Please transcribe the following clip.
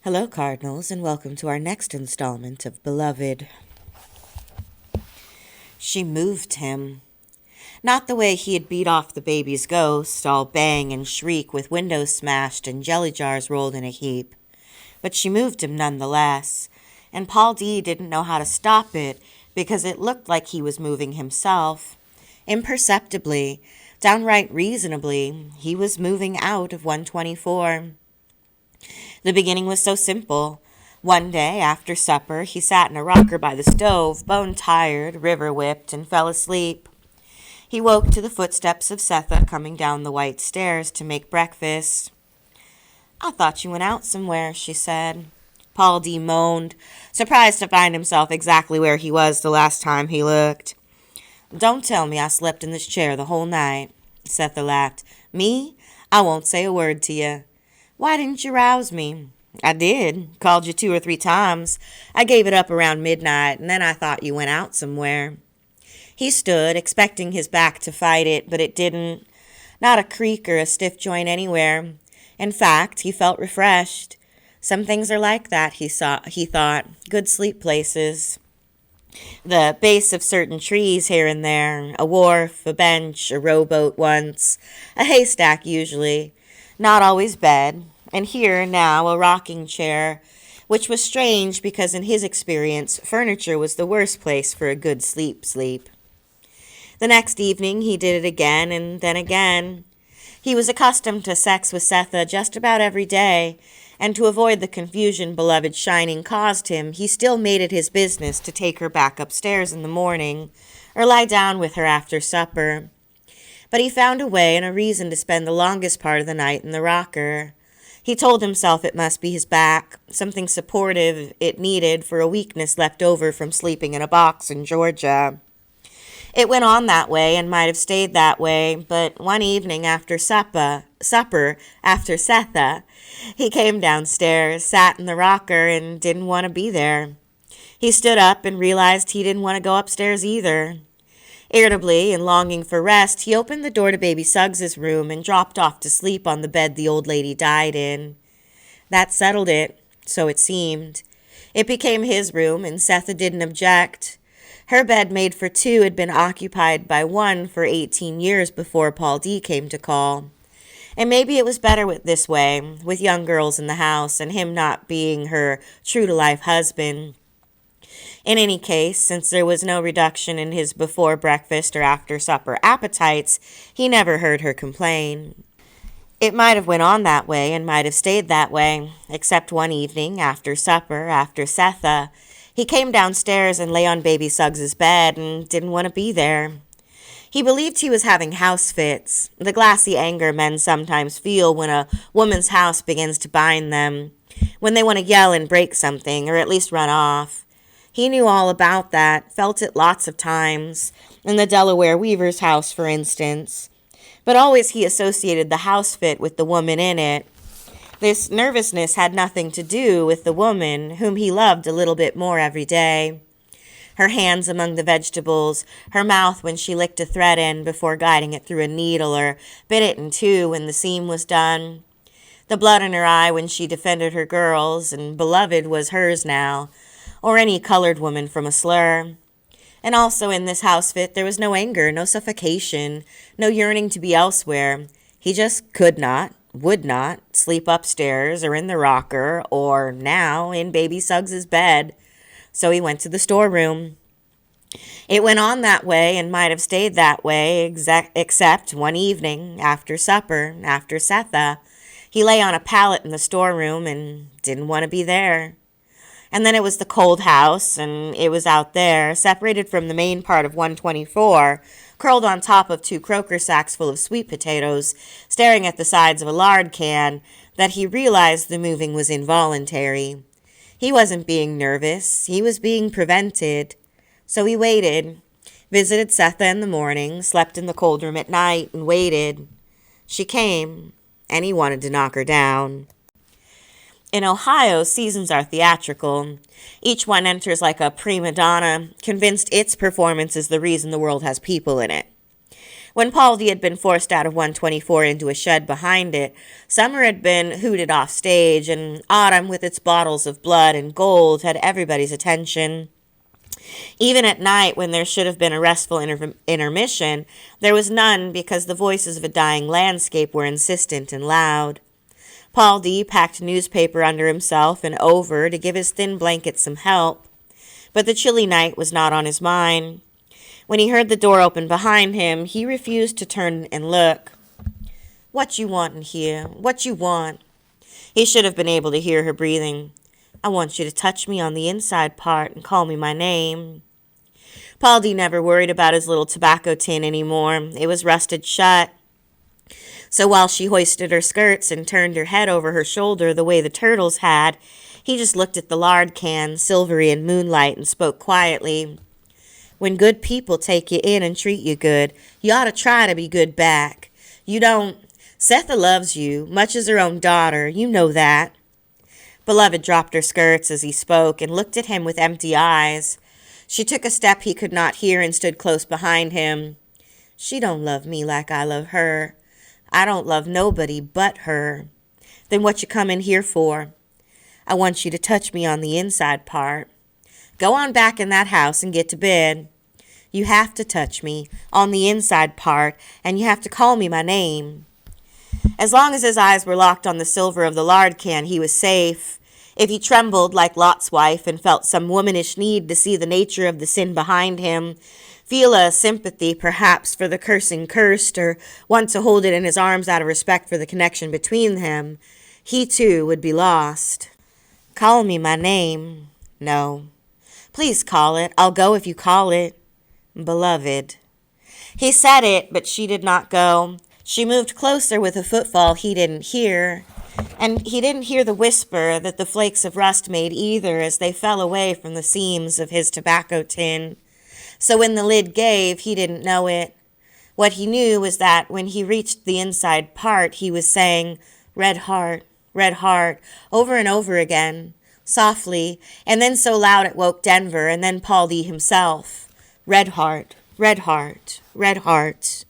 Hello, Cardinals, and welcome to our next installment of Beloved. She moved him. Not the way he had beat off the baby's ghost, all bang and shriek with windows smashed and jelly jars rolled in a heap. But she moved him nonetheless, and Paul D didn't know how to stop it because it looked like he was moving himself. Imperceptibly, downright reasonably, he was moving out of 124. The beginning was so simple. One day, after supper, he sat in a rocker by the stove, bone-tired, river-whipped, and fell asleep. He woke to the footsteps of Setha coming down the white stairs to make breakfast. "I thought you went out somewhere," she said. Paul D moaned, surprised to find himself exactly where he was the last time he looked. "Don't tell me I slept in this chair the whole night," Setha laughed. "Me? I won't say a word to you. Why didn't you rouse me?" "I did. Called you 2 or 3 times. I gave it up around midnight, and then I thought you went out somewhere." He stood, expecting his back to fight it, but it didn't. Not a creak or a stiff joint anywhere. In fact, he felt refreshed. Some things are like that, he thought. Good sleep places. The base of certain trees here and there, a wharf, a bench, a rowboat once, a haystack usually. Not always bed, and here now a rocking chair, which was strange because in his experience furniture was the worst place for a good sleep. The next evening he did it again and then again. He was accustomed to sex with Setha just about every day, and to avoid the confusion Beloved Shining caused him, he still made it his business to take her back upstairs in the morning, or lie down with her after supper. But he found a way and a reason to spend the longest part of the night in the rocker. He told himself it must be his back, something supportive it needed for a weakness left over from sleeping in a box in Georgia. It went on that way and might have stayed that way, but one evening after supper, after Setha, he came downstairs, sat in the rocker, and didn't want to be there. He stood up and realized he didn't want to go upstairs either. Irritably and longing for rest, he opened the door to Baby Suggs's room and dropped off to sleep on the bed the old lady died in. That settled it, so it seemed. It became his room, and Setha didn't object. Her bed made for 2 had been occupied by one for 18 years before Paul D came to call. And maybe it was better this way, with young girls in the house and him not being her true-to-life husband. In any case, since there was no reduction in his before breakfast or after supper appetites, he never heard her complain. It might have went on that way and might have stayed that way, except one evening, after supper, after Setha, he came downstairs and lay on Baby Suggs's bed and didn't want to be there. He believed he was having house fits, the glassy anger men sometimes feel when a woman's house begins to bind them, when they want to yell and break something, or at least run off. He knew all about that, felt it lots of times, in the Delaware Weaver's house, for instance. But always he associated the house fit with the woman in it. This nervousness had nothing to do with the woman, whom he loved a little bit more every day. Her hands among the vegetables, her mouth when she licked a thread end before guiding it through a needle, or bit it in 2 when the seam was done. The blood in her eye when she defended her girls, and Beloved was hers now, or any colored woman from a slur. And also in this house fit there was no anger, no suffocation, no yearning to be elsewhere. He just could not, would not, sleep upstairs or in the rocker, or now in Baby Suggs's bed. So he went to the storeroom. It went on that way and might have stayed that way, except one evening, after supper, after Setha, he lay on a pallet in the storeroom and didn't want to be there. And then it was the cold house, and it was out there, separated from the main part of 124, curled on top of 2 croaker sacks full of sweet potatoes, staring at the sides of a lard can, that he realized the moving was involuntary. He wasn't being nervous, he was being prevented. So he waited, visited Setha in the morning, slept in the cold room at night, and waited. She came, and he wanted to knock her down. In Ohio, seasons are theatrical. Each one enters like a prima donna, convinced its performance is the reason the world has people in it. When Paul D had been forced out of 124 into a shed behind it, summer had been hooted off stage, and autumn, with its bottles of blood and gold, had everybody's attention. Even at night, when there should have been a restful intermission, there was none because the voices of a dying landscape were insistent and loud. Paul D packed newspaper under himself and over to give his thin blanket some help, but the chilly night was not on his mind. When he heard the door open behind him, he refused to turn and look. "What you want in here? What you want?" He should have been able to hear her breathing. "I want you to touch me on the inside part and call me my name." Paul D never worried about his little tobacco tin anymore. It was rusted shut. So while she hoisted her skirts and turned her head over her shoulder the way the turtles had, he just looked at the lard can, silvery in moonlight, and spoke quietly. "When good people take you in and treat you good, you ought to try to be good back. You don't. Setha loves you, much as her own daughter. You know that." Beloved dropped her skirts as he spoke and looked at him with empty eyes. She took a step he could not hear and stood close behind him. "She don't love me like I love her. I don't love nobody but her." "Then what you come in here for?" "I want you to touch me on the inside part." "Go on back in that house and get to bed." "You have to touch me on the inside part, and you have to call me my name." As long as his eyes were locked on the silver of the lard can, he was safe. If he trembled like Lot's wife and felt some womanish need to see the nature of the sin behind him, feel a sympathy perhaps for the cursing cursed, or want to hold it in his arms out of respect for the connection between them, he too would be lost. "Call me my name." "No." "Please call it. I'll go if you call it." "Beloved." He said it, but she did not go. She moved closer with a footfall he didn't hear, and he didn't hear the whisper that the flakes of rust made either as they fell away from the seams of his tobacco tin. So when the lid gave, he didn't know it. What he knew was that when he reached the inside part, he was saying, red heart, over and over again, softly, and then so loud it woke Denver, and then Paul D himself. Red heart, red heart, red heart.